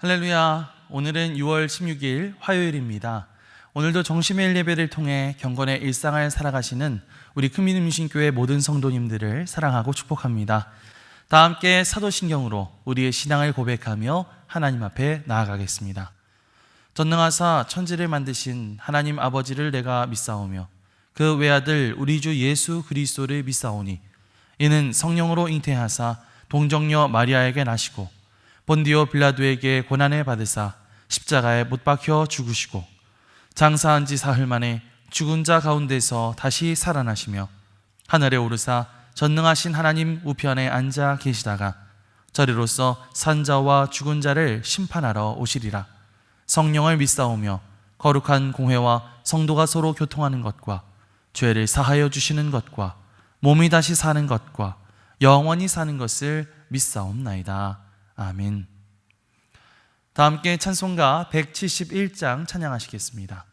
할렐루야. 오늘은 6월 16일 화요일입니다. 오늘도 정심의 예배를 통해 경건의 일상을 살아가시는 우리 큰민음신교회 모든 성도님들을 사랑하고 축복합니다. 다 함께 사도신경으로 우리의 신앙을 고백하며 하나님 앞에 나아가겠습니다. 전능하사 천지를 만드신 하나님 아버지를 내가 믿사오며 그 외아들 우리 주 예수 그리스도를 믿사오니 이는 성령으로 잉태하사 동정녀 마리아에게 나시고 본디오 빌라도에게 고난을 받으사 십자가에 못 박혀 죽으시고 장사한 지 사흘 만에 죽은 자 가운데서 다시 살아나시며 하늘에 오르사 전능하신 하나님 우편에 앉아 계시다가 저리로서 산자와 죽은 자를 심판하러 오시리라. 성령을 믿사오며 거룩한 공회와 성도가 서로 교통하는 것과 죄를 사하여 주시는 것과 몸이 다시 사는 것과 영원히 사는 것을 믿사옵나이다. 아멘. 다 함께 찬송가 171장 찬양하시겠습니다.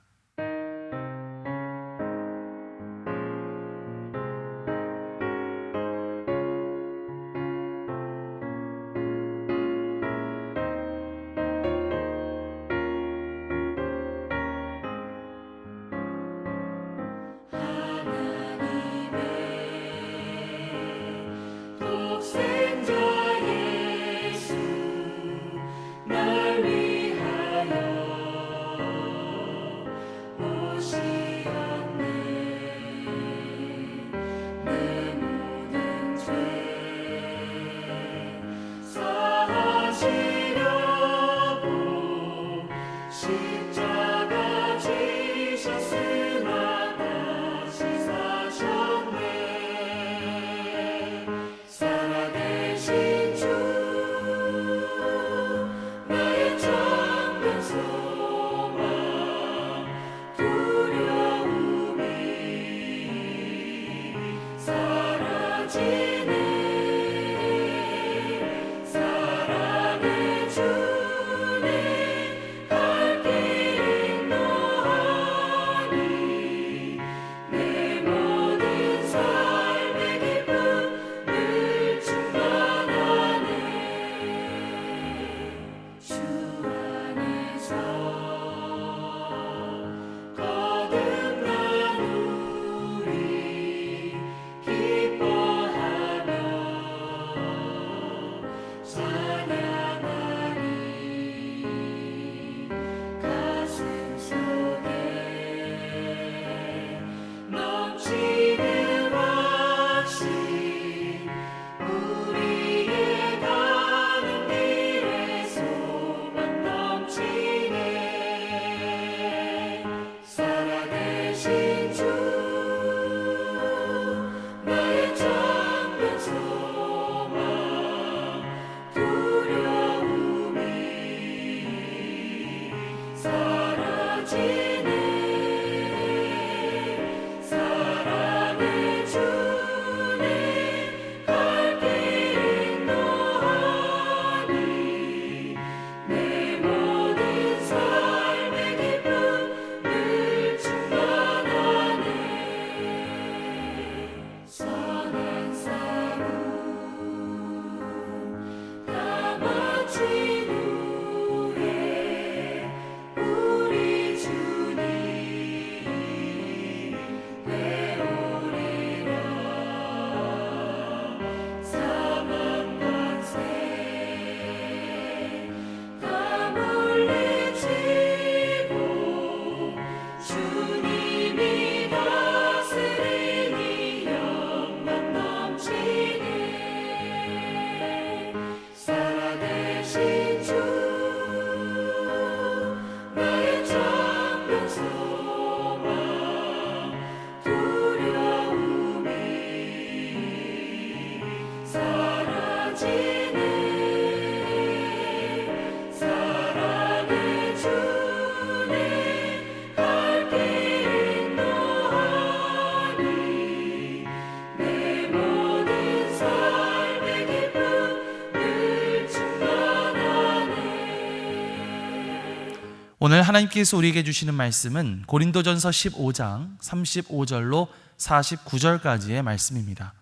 오늘 하나님께서 우리에게 주시는 말씀은 고린도전서 15장 35절로 49절까지의 말씀입니다.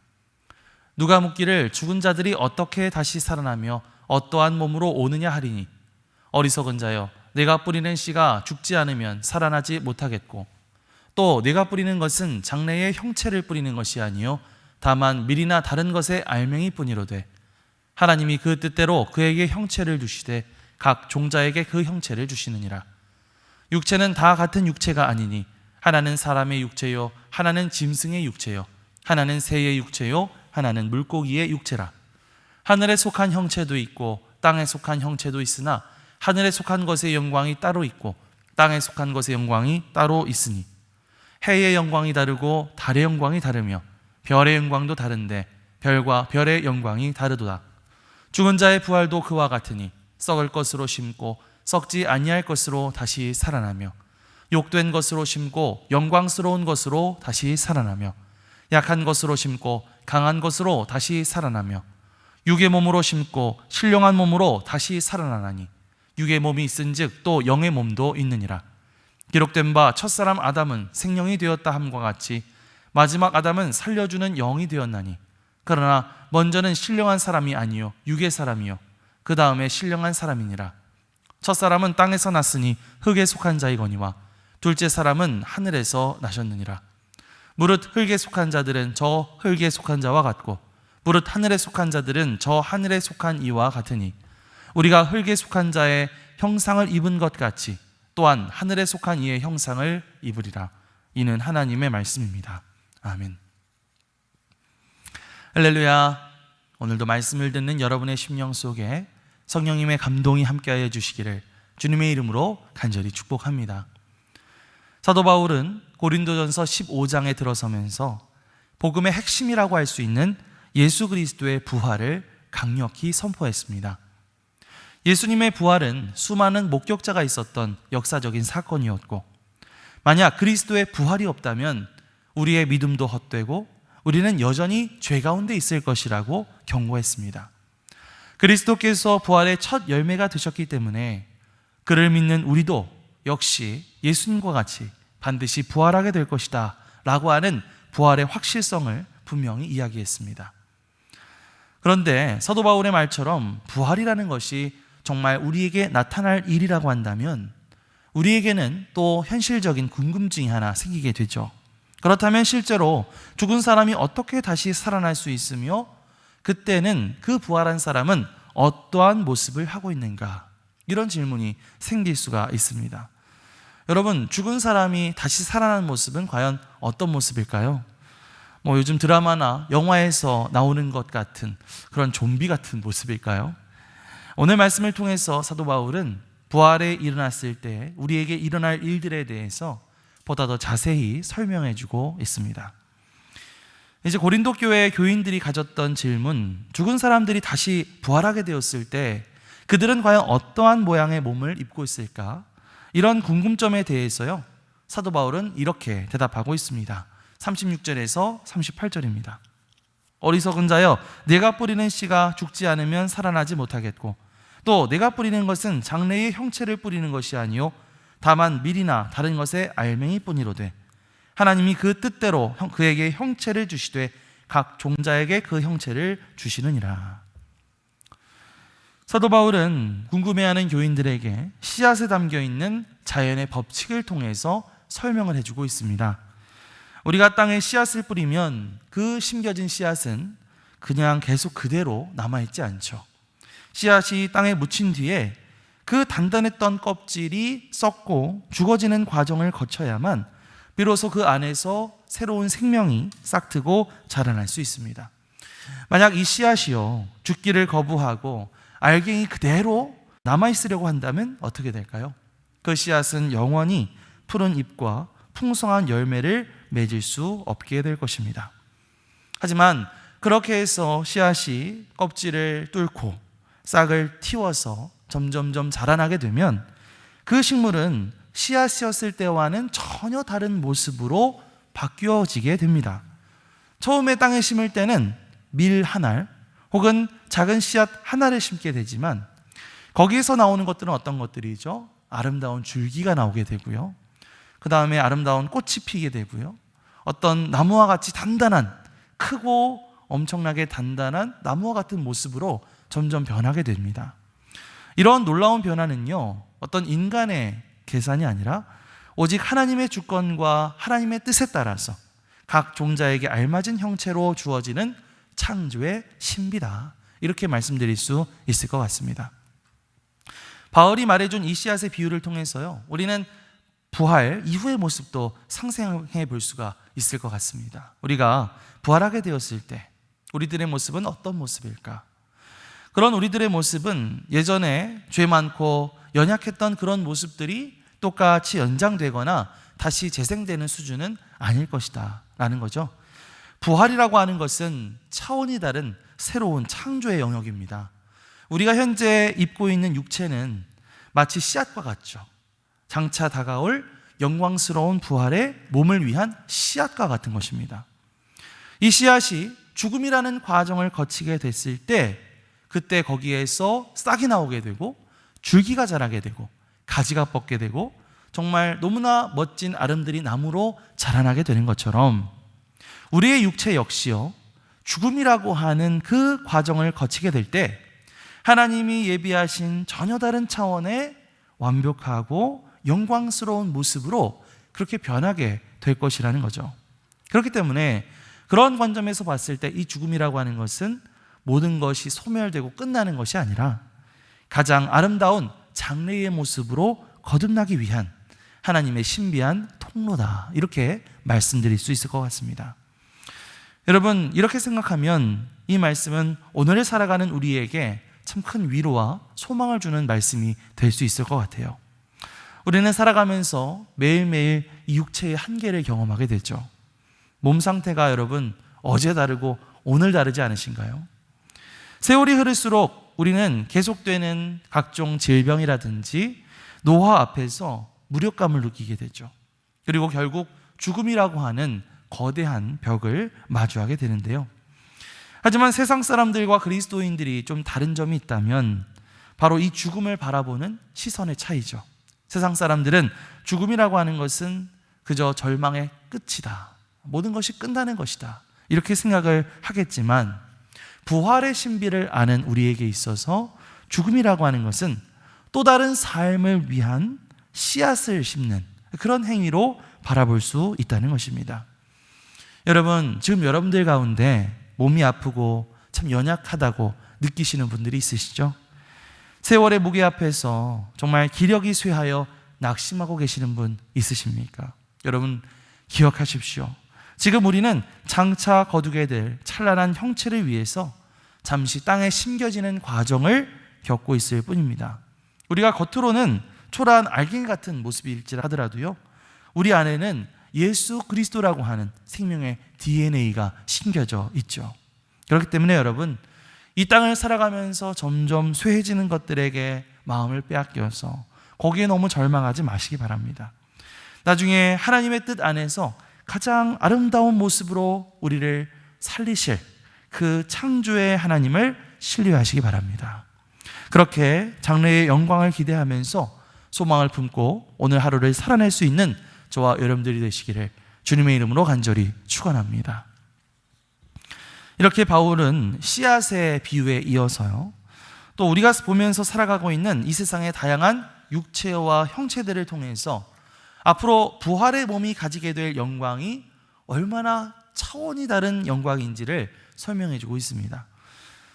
누가 묻기를 죽은 자들이 어떻게 다시 살아나며 어떠한 몸으로 오느냐 하리니 어리석은 자여, 내가 뿌리는 씨가 죽지 않으면 살아나지 못하겠고, 또 내가 뿌리는 것은 장래의 형체를 뿌리는 것이 아니요 다만 밀이나 다른 것의 알맹이 뿐이로되, 하나님이 그 뜻대로 그에게 형체를 주시되 각 종자에게 그 형체를 주시느니라. 육체는 다 같은 육체가 아니니 하나는 사람의 육체요, 하나는 짐승의 육체요, 하나는 새의 육체요, 하나는 물고기의 육체라. 하늘에 속한 형체도 있고 땅에 속한 형체도 있으나 하늘에 속한 것의 영광이 따로 있고 땅에 속한 것의 영광이 따로 있으니, 해의 영광이 다르고 달의 영광이 다르며 별의 영광도 다른데 별과 별의 영광이 다르도다. 죽은 자의 부활도 그와 같으니 썩을 것으로 심고 썩지 아니할 것으로 다시 살아나며, 욕된 것으로 심고 영광스러운 것으로 다시 살아나며, 약한 것으로 심고 강한 것으로 다시 살아나며, 육의 몸으로 심고 신령한 몸으로 다시 살아나나니, 육의 몸이 있은즉 또 영의 몸도 있느니라. 기록된 바 첫사람 아담은 생명이 되었다 함과 같이 마지막 아담은 살려주는 영이 되었나니, 그러나 먼저는 신령한 사람이 아니요 육의 사람이요 그 다음에 신령한 사람이니라. 첫사람은 땅에서 났으니 흙에 속한 자이거니와 둘째 사람은 하늘에서 나셨느니라. 무릇 흙에 속한 자들은 저 흙에 속한 자와 같고 무릇 하늘에 속한 자들은 저 하늘에 속한 이와 같으니, 우리가 흙에 속한 자의 형상을 입은 것 같이 또한 하늘에 속한 이의 형상을 입으리라. 이는 하나님의 말씀입니다. 아멘. 할렐루야. 오늘도 말씀을 듣는 여러분의 심령 속에 성령님의 감동이 함께하여 주시기를 주님의 이름으로 간절히 축복합니다. 사도 바울은 고린도전서 15장에 들어서면서 복음의 핵심이라고 할 수 있는 예수 그리스도의 부활을 강력히 선포했습니다. 예수님의 부활은 수많은 목격자가 있었던 역사적인 사건이었고, 만약 그리스도의 부활이 없다면 우리의 믿음도 헛되고 우리는 여전히 죄 가운데 있을 것이라고 경고했습니다. 그리스도께서 부활의 첫 열매가 되셨기 때문에 그를 믿는 우리도 역시 예수님과 같이 반드시 부활하게 될 것이다 라고 하는 부활의 확실성을 분명히 이야기했습니다. 그런데 사도 바울의 말처럼 부활이라는 것이 정말 우리에게 나타날 일이라고 한다면 우리에게는 또 현실적인 궁금증이 하나 생기게 되죠. 그렇다면 실제로 죽은 사람이 어떻게 다시 살아날 수 있으며 그때는 그 부활한 사람은 어떠한 모습을 하고 있는가, 이런 질문이 생길 수가 있습니다. 여러분, 죽은 사람이 다시 살아나는 모습은 과연 어떤 모습일까요? 요즘 드라마나 영화에서 나오는 것 같은 그런 좀비 같은 모습일까요? 오늘 말씀을 통해서 사도 바울은 부활에 일어났을 때 우리에게 일어날 일들에 대해서 보다 더 자세히 설명해 주고 있습니다. 이제 고린도 교회 교인들이 가졌던 질문, 죽은 사람들이 다시 부활하게 되었을 때 그들은 과연 어떠한 모양의 몸을 입고 있을까? 이런 궁금점에 대해서요, 사도 바울은 이렇게 대답하고 있습니다. 36절에서 38절입니다. 어리석은 자여, 내가 뿌리는 씨가 죽지 않으면 살아나지 못하겠고 또 내가 뿌리는 것은 장래의 형체를 뿌리는 것이 아니요 다만 밀이나 다른 것의 알맹이 뿐이로되, 하나님이 그 뜻대로 그에게 형체를 주시되 각 종자에게 그 형체를 주시느니라. 사도 바울은 궁금해하는 교인들에게 씨앗에 담겨있는 자연의 법칙을 통해서 설명을 해주고 있습니다. 우리가 땅에 씨앗을 뿌리면 그 심겨진 씨앗은 그냥 계속 그대로 남아있지 않죠. 씨앗이 땅에 묻힌 뒤에 그 단단했던 껍질이 썩고 죽어지는 과정을 거쳐야만 비로소 그 안에서 새로운 생명이 싹트고 자라날 수 있습니다. 만약 이 씨앗이요 죽기를 거부하고 알갱이 그대로 남아있으려고 한다면 어떻게 될까요? 그 씨앗은 영원히 푸른 잎과 풍성한 열매를 맺을 수 없게 될 것입니다. 하지만 그렇게 해서 씨앗이 껍질을 뚫고 싹을 틔워서 점점점 자라나게 되면 그 식물은 씨앗이었을 때와는 전혀 다른 모습으로 바뀌어지게 됩니다. 처음에 땅에 심을 때는 밀 한 알 혹은 작은 씨앗 하나를 심게 되지만 거기에서 나오는 것들은 어떤 것들이죠? 아름다운 줄기가 나오게 되고요, 그 다음에 아름다운 꽃이 피게 되고요, 어떤 나무와 같이 단단한, 크고 엄청나게 단단한 나무와 같은 모습으로 점점 변하게 됩니다. 이런 놀라운 변화는요, 어떤 인간의 계산이 아니라 오직 하나님의 주권과 하나님의 뜻에 따라서 각 종자에게 알맞은 형체로 주어지는 창조의 신비다, 이렇게 말씀드릴 수 있을 것 같습니다. 바울이 말해준 이 씨앗의 비유를 통해서요, 우리는 부활 이후의 모습도 상상해 볼 수가 있을 것 같습니다. 우리가 부활하게 되었을 때 우리들의 모습은 어떤 모습일까? 그런 우리들의 모습은 예전에 죄 많고 연약했던 그런 모습들이 똑같이 연장되거나 다시 재생되는 수준은 아닐 것이다 라는 거죠. 부활이라고 하는 것은 차원이 다른 새로운 창조의 영역입니다. 우리가 현재 입고 있는 육체는 마치 씨앗과 같죠. 장차 다가올 영광스러운 부활의 몸을 위한 씨앗과 같은 것입니다. 이 씨앗이 죽음이라는 과정을 거치게 됐을 때 그때 거기에서 싹이 나오게 되고 줄기가 자라게 되고 가지가 뻗게 되고 정말 너무나 멋진 아름드리 나무로 자라나게 되는 것처럼 우리의 육체 역시요, 죽음이라고 하는 그 과정을 거치게 될 때 하나님이 예비하신 전혀 다른 차원의 완벽하고 영광스러운 모습으로 그렇게 변하게 될 것이라는 거죠. 그렇기 때문에 그런 관점에서 봤을 때 이 죽음이라고 하는 것은 모든 것이 소멸되고 끝나는 것이 아니라 가장 아름다운 장래의 모습으로 거듭나기 위한 하나님의 신비한 통로다, 이렇게 말씀드릴 수 있을 것 같습니다. 여러분, 이렇게 생각하면 이 말씀은 오늘을 살아가는 우리에게 참 큰 위로와 소망을 주는 말씀이 될 수 있을 것 같아요. 우리는 살아가면서 매일매일 이 육체의 한계를 경험하게 되죠. 몸 상태가 여러분 어제 다르고 오늘 다르지 않으신가요? 세월이 흐를수록 우리는 계속되는 각종 질병이라든지 노화 앞에서 무력감을 느끼게 되죠. 그리고 결국 죽음이라고 하는 거대한 벽을 마주하게 되는데요. 하지만 세상 사람들과 그리스도인들이 좀 다른 점이 있다면 바로 이 죽음을 바라보는 시선의 차이죠. 세상 사람들은 죽음이라고 하는 것은 그저 절망의 끝이다, 모든 것이 끝나는 것이다, 이렇게 생각을 하겠지만 부활의 신비를 아는 우리에게 있어서 죽음이라고 하는 것은 또 다른 삶을 위한 씨앗을 심는 그런 행위로 바라볼 수 있다는 것입니다. 여러분, 지금 여러분들 가운데 몸이 아프고 참 연약하다고 느끼시는 분들이 있으시죠? 세월의 무게 앞에서 정말 기력이 쇠하여 낙심하고 계시는 분 있으십니까? 여러분, 기억하십시오. 지금 우리는 장차 거두게 될 찬란한 형체를 위해서 잠시 땅에 심겨지는 과정을 겪고 있을 뿐입니다. 우리가 겉으로는 초라한 알갱이 같은 모습일지라도요, 우리 안에는 예수 그리스도라고 하는 생명의 DNA가 심겨져 있죠. 그렇기 때문에 여러분, 이 땅을 살아가면서 점점 쇠해지는 것들에게 마음을 빼앗겨서 거기에 너무 절망하지 마시기 바랍니다. 나중에 하나님의 뜻 안에서 가장 아름다운 모습으로 우리를 살리실 그 창조의 하나님을 신뢰하시기 바랍니다. 그렇게 장래의 영광을 기대하면서 소망을 품고 오늘 하루를 살아낼 수 있는 저와 여러분들이 되시기를 주님의 이름으로 간절히 축원합니다. 이렇게 바울은 씨앗의 비유에 이어서요, 또 우리가 보면서 살아가고 있는 이 세상의 다양한 육체와 형체들을 통해서 앞으로 부활의 몸이 가지게 될 영광이 얼마나 차원이 다른 영광인지를 설명해 주고 있습니다.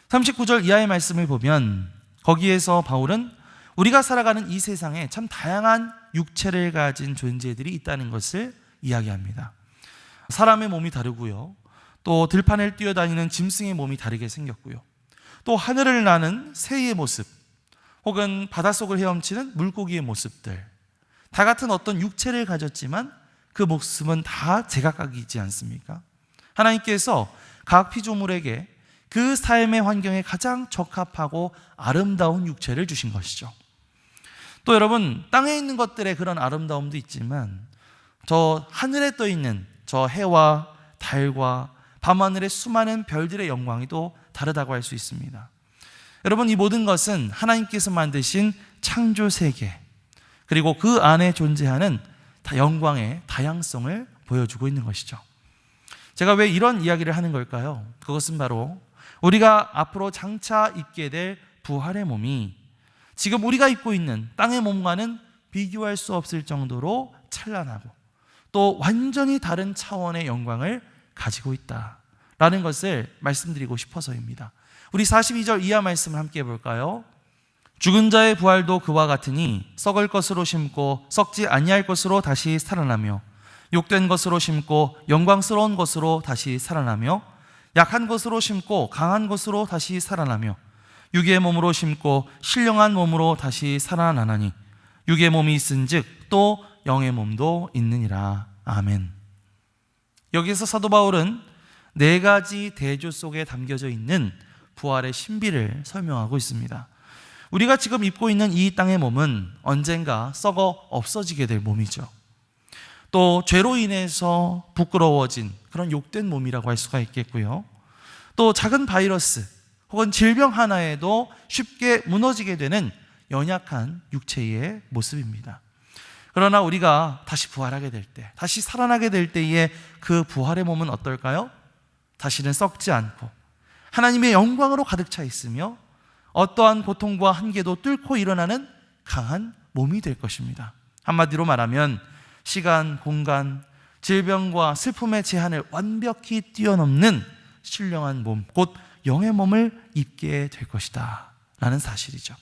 39절 이하의 말씀을 보면 거기에서 바울은 우리가 살아가는 이 세상에 참 다양한 육체를 가진 존재들이 있다는 것을 이야기합니다. 사람의 몸이 다르고요, 또 들판을 뛰어다니는 짐승의 몸이 다르게 생겼고요, 또 하늘을 나는 새의 모습, 혹은 바닷속을 헤엄치는 물고기의 모습들, 다 같은 어떤 육체를 가졌지만 그 모습은 다 제각각이지 않습니까? 하나님께서 각 피조물에게 그 삶의 환경에 가장 적합하고 아름다운 육체를 주신 것이죠. 또 여러분, 땅에 있는 것들의 그런 아름다움도 있지만 저 하늘에 떠 있는 저 해와 달과 밤하늘의 수많은 별들의 영광이 또 다르다고 할 수 있습니다. 여러분, 이 모든 것은 하나님께서 만드신 창조 세계, 그리고 그 안에 존재하는 영광의 다양성을 보여주고 있는 것이죠. 제가 왜 이런 이야기를 하는 걸까요? 그것은 바로 우리가 앞으로 장차 입게 될 부활의 몸이 지금 우리가 입고 있는 땅의 몸과는 비교할 수 없을 정도로 찬란하고 또 완전히 다른 차원의 영광을 가지고 있다라는 것을 말씀드리고 싶어서입니다. 우리 42절 이하 말씀을 함께 볼까요? 죽은 자의 부활도 그와 같으니 썩을 것으로 심고 썩지 아니할 것으로 다시 살아나며 욕된 것으로 심고 영광스러운 것으로 다시 살아나며 약한 것으로 심고 강한 것으로 다시 살아나며 육의 몸으로 심고 신령한 몸으로 다시 살아나나니 육의 몸이 있은즉 또 영의 몸도 있느니라. 아멘. 여기서 사도 바울은 네 가지 대조 속에 담겨져 있는 부활의 신비를 설명하고 있습니다. 우리가 지금 입고 있는 이 땅의 몸은 언젠가 썩어 없어지게 될 몸이죠. 또 죄로 인해서 부끄러워진 그런 욕된 몸이라고 할 수가 있겠고요. 또 작은 바이러스 혹은 질병 하나에도 쉽게 무너지게 되는 연약한 육체의 모습입니다. 그러나 우리가 다시 부활하게 될 때, 다시 살아나게 될 때의 그 부활의 몸은 어떨까요? 다시는 썩지 않고 하나님의 영광으로 가득 차 있으며 어떠한 고통과 한계도 뚫고 일어나는 강한 몸이 될 것입니다. 한마디로 말하면 시간, 공간, 질병과 슬픔의 제한을 완벽히 뛰어넘는 신령한 몸, 곧 영의 몸을 입게 될 것이다 라는 사실이죠.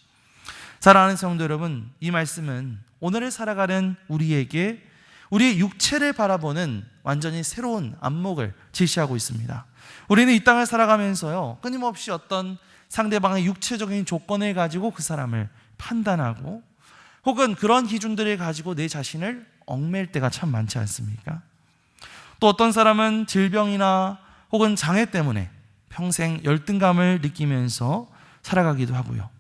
사랑하는 성도 여러분, 이 말씀은 오늘을 살아가는 우리에게 우리의 육체를 바라보는 완전히 새로운 안목을 제시하고 있습니다. 우리는 이 땅을 살아가면서요, 끊임없이 어떤 상대방의 육체적인 조건을 가지고 그 사람을 판단하고 혹은 그런 기준들을 가지고 내 자신을 얽매일 때가 참 많지 않습니까? 또 어떤 사람은 질병이나 혹은 장애 때문에 평생 열등감을 느끼면서 살아가기도 하고요.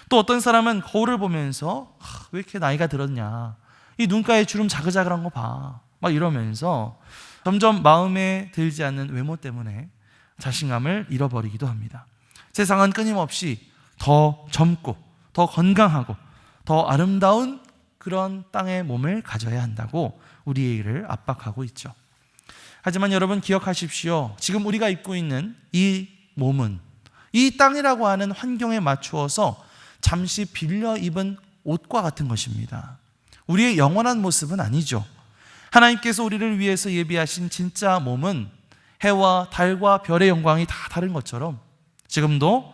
또 어떤 사람은 거울을 보면서 왜 이렇게 나이가 들었냐, 이 눈가에 주름 자글자글한 거 봐, 막 이러면서 점점 마음에 들지 않는 외모 때문에 자신감을 잃어버리기도 합니다. 세상은 끊임없이 더 젊고 더 건강하고 더 아름다운 그런 땅의 몸을 가져야 한다고 우리를 압박하고 있죠. 하지만 여러분 기억하십시오. 지금 우리가 입고 있는 이 몸은 이 땅이라고 하는 환경에 맞추어서 잠시 빌려 입은 옷과 같은 것입니다. 우리의 영원한 모습은 아니죠. 하나님께서 우리를 위해서 예비하신 진짜 몸은 해와 달과 별의 영광이 다 다른 것처럼 지금도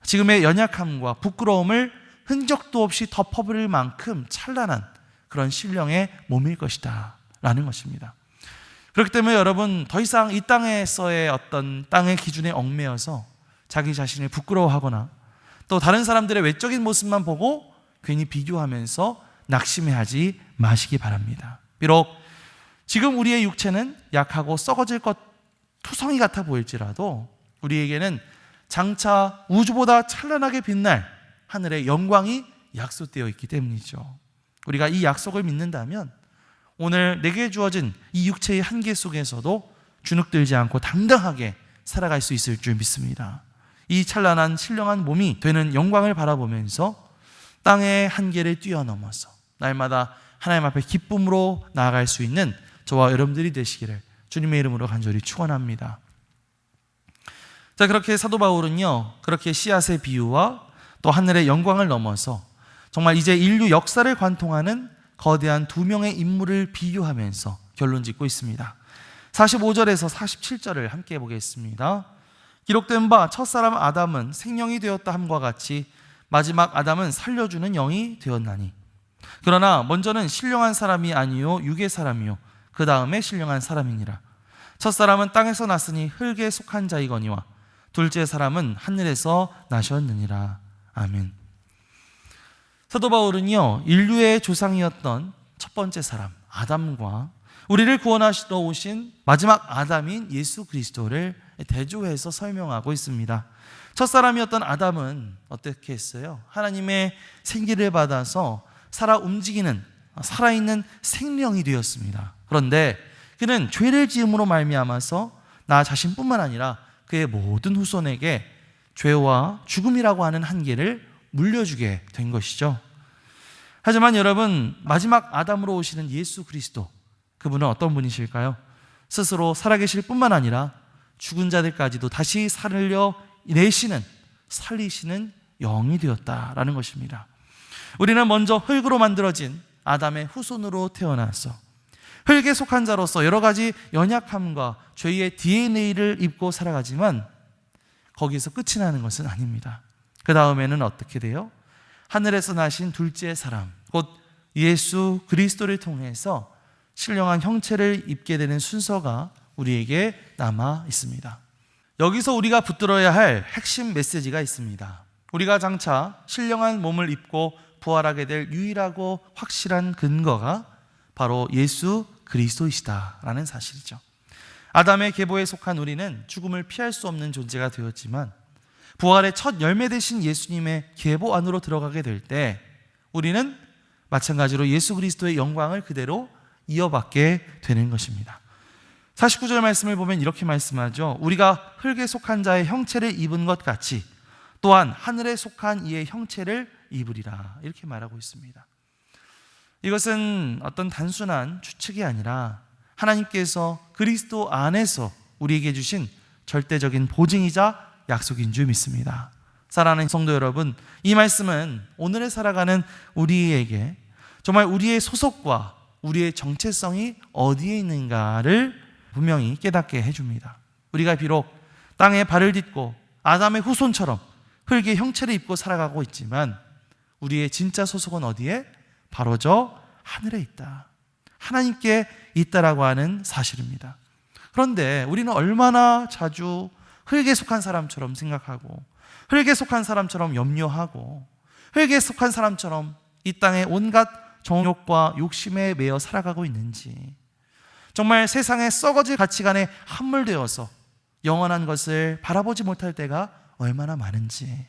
지금의 연약함과 부끄러움을 흔적도 없이 덮어버릴 만큼 찬란한 그런 신령의 몸일 것이다 라는 것입니다. 그렇기 때문에 여러분 더 이상 이 땅에서의 어떤 땅의 기준에 얽매여서 자기 자신을 부끄러워하거나 또 다른 사람들의 외적인 모습만 보고 괜히 비교하면서 낙심해하지 마시기 바랍니다. 비록 지금 우리의 육체는 약하고 썩어질 것 투성이 같아 보일지라도 우리에게는 장차 우주보다 찬란하게 빛날 하늘의 영광이 약속되어 있기 때문이죠. 우리가 이 약속을 믿는다면 오늘 내게 주어진 이 육체의 한계 속에서도 주눅들지 않고 당당하게 살아갈 수 있을 줄 믿습니다. 이 찬란한 신령한 몸이 되는 영광을 바라보면서 땅의 한계를 뛰어넘어서 날마다 하나님 앞에 기쁨으로 나아갈 수 있는 저와 여러분들이 되시기를 주님의 이름으로 간절히 축원합니다. 자, 그렇게 사도 바울은요, 그렇게 씨앗의 비유와 또 하늘의 영광을 넘어서 정말 이제 인류 역사를 관통하는 거대한 두 명의 인물을 비유하면서 결론 짓고 있습니다. 45절에서 47절을 함께 보겠습니다. 기록된 바 첫사람 아담은 생명이 되었다 함과 같이 마지막 아담은 살려주는 영이 되었나니 그러나 먼저는 신령한 사람이 아니요 육의 사람이요 그 다음에 신령한 사람이니라. 첫사람은 땅에서 났으니 흙에 속한 자이거니와 둘째 사람은 하늘에서 나셨느니라. 아멘. 사도 바울은요, 인류의 조상이었던 첫 번째 사람 아담과 우리를 구원하시러 오신 마지막 아담인 예수 그리스도를 대조해서 설명하고 있습니다. 첫사람이었던 아담은 어떻게 했어요? 하나님의 생기를 받아서 살아 움직이는 살아있는 생명이 되었습니다. 그런데 그는 죄를 지음으로 말미암아서 나 자신뿐만 아니라 그의 모든 후손에게 죄와 죽음이라고 하는 한계를 물려주게 된 것이죠. 하지만 여러분, 마지막 아담으로 오시는 예수 그리스도, 그분은 어떤 분이실까요? 스스로 살아계실 뿐만 아니라 죽은 자들까지도 다시 살리시는 영이 되었다라는 것입니다. 우리는 먼저 흙으로 만들어진 아담의 후손으로 태어나서 흙에 속한 자로서 여러 가지 연약함과 죄의 DNA를 입고 살아가지만 거기서 끝이 나는 것은 아닙니다. 그 다음에는 어떻게 돼요? 하늘에서 나신 둘째 사람, 곧 예수 그리스도를 통해서 신령한 형체를 입게 되는 순서가 우리에게 남아 있습니다. 여기서 우리가 붙들어야 할 핵심 메시지가 있습니다. 우리가 장차 신령한 몸을 입고 부활하게 될 유일하고 확실한 근거가 바로 예수 그리스도이시다라는 사실이죠. 아담의 계보에 속한 우리는 죽음을 피할 수 없는 존재가 되었지만 부활의 첫 열매 되신 예수님의 계보 안으로 들어가게 될 때 우리는 마찬가지로 예수 그리스도의 영광을 그대로 이어받게 되는 것입니다. 49절 말씀을 보면 이렇게 말씀하죠. 우리가 흙에 속한 자의 형체를 입은 것 같이 또한 하늘에 속한 이의 형체를 입으리라, 이렇게 말하고 있습니다. 이것은 어떤 단순한 추측이 아니라 하나님께서 그리스도 안에서 우리에게 주신 절대적인 보증이자 약속인 줄 믿습니다. 사랑하는 성도 여러분, 이 말씀은 오늘에 살아가는 우리에게 정말 우리의 소속과 우리의 정체성이 어디에 있는가를 분명히 깨닫게 해줍니다. 우리가 비록 땅에 발을 딛고 아담의 후손처럼 흙의 형체를 입고 살아가고 있지만 우리의 진짜 소속은 어디에? 바로 저 하늘에 있다, 하나님께 있다라고 하는 사실입니다. 그런데 우리는 얼마나 자주 흙에 속한 사람처럼 생각하고 흙에 속한 사람처럼 염려하고 흙에 속한 사람처럼 이 땅의 온갖 정욕과 욕심에 매여 살아가고 있는지, 정말 세상의 썩어질 가치관에 함몰되어서 영원한 것을 바라보지 못할 때가 얼마나 많은지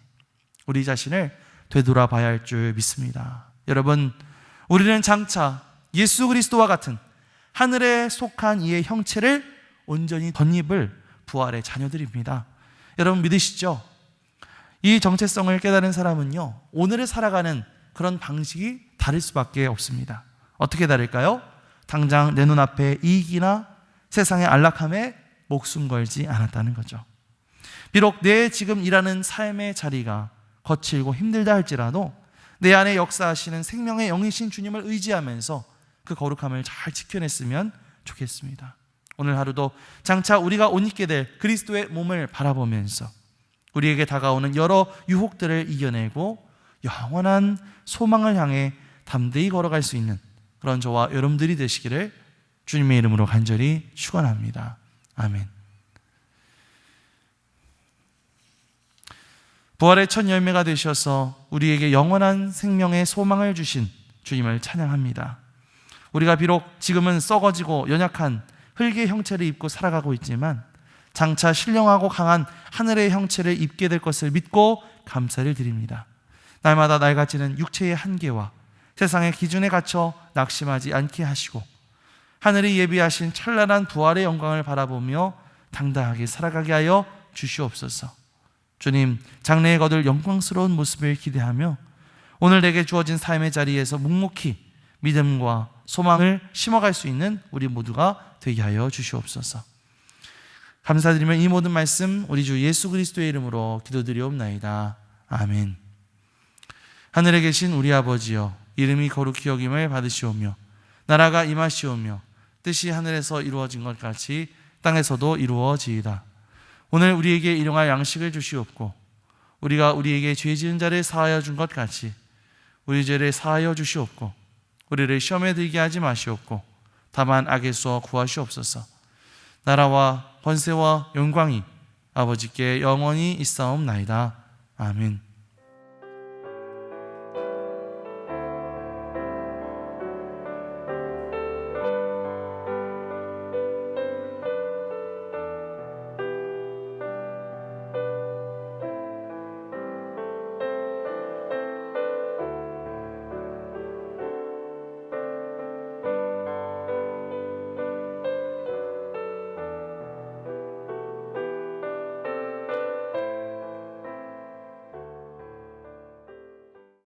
우리 자신을 되돌아봐야 할 줄 믿습니다. 여러분, 우리는 장차 예수 그리스도와 같은 하늘에 속한 이의 형체를 온전히 덧입을 부활의 자녀들입니다. 여러분 믿으시죠? 이 정체성을 깨달은 사람은요, 오늘을 살아가는 그런 방식이 다를 수밖에 없습니다. 어떻게 다를까요? 당장 내 눈앞에 이익이나 세상의 안락함에 목숨 걸지 않았다는 거죠. 비록 내 지금 일하는 삶의 자리가 거칠고 힘들다 할지라도 내 안에 역사하시는 생명의 영이신 주님을 의지하면서 그 거룩함을 잘 지켜냈으면 좋겠습니다. 오늘 하루도 장차 우리가 옷 입게 될 그리스도의 몸을 바라보면서 우리에게 다가오는 여러 유혹들을 이겨내고 영원한 소망을 향해 담대히 걸어갈 수 있는 그런 저와 여러분들이 되시기를 주님의 이름으로 간절히 축원합니다. 아멘. 부활의 첫 열매가 되셔서 우리에게 영원한 생명의 소망을 주신 주님을 찬양합니다. 우리가 비록 지금은 썩어지고 연약한 흙의 형체를 입고 살아가고 있지만 장차 신령하고 강한 하늘의 형체를 입게 될 것을 믿고 감사를 드립니다. 날마다 낡아지는 육체의 한계와 세상의 기준에 갇혀 낙심하지 않게 하시고 하늘이 예비하신 찬란한 부활의 영광을 바라보며 당당하게 살아가게 하여 주시옵소서. 주님, 장래에 거둘 영광스러운 모습을 기대하며 오늘 내게 주어진 삶의 자리에서 묵묵히 믿음과 소망을 심어갈 수 있는 우리 모두가 되게 하여 주시옵소서. 감사드리며 이 모든 말씀 우리 주 예수 그리스도의 이름으로 기도드리옵나이다. 아멘. 하늘에 계신 우리 아버지여, 이름이 거룩히 여김을 받으시오며 나라가 임하시오며 뜻이 하늘에서 이루어진 것 같이 땅에서도 이루어지이다. 오늘 우리에게 일용할 양식을 주시옵고 우리가 우리에게 죄 지은 자를 사하여 준 것 같이 우리 죄를 사하여 주시옵고 우리를 시험에 들게 하지 마시옵고 다만 악에서 구하시옵소서. 나라와 권세와 영광이 아버지께 영원히 있사옵나이다. 아멘.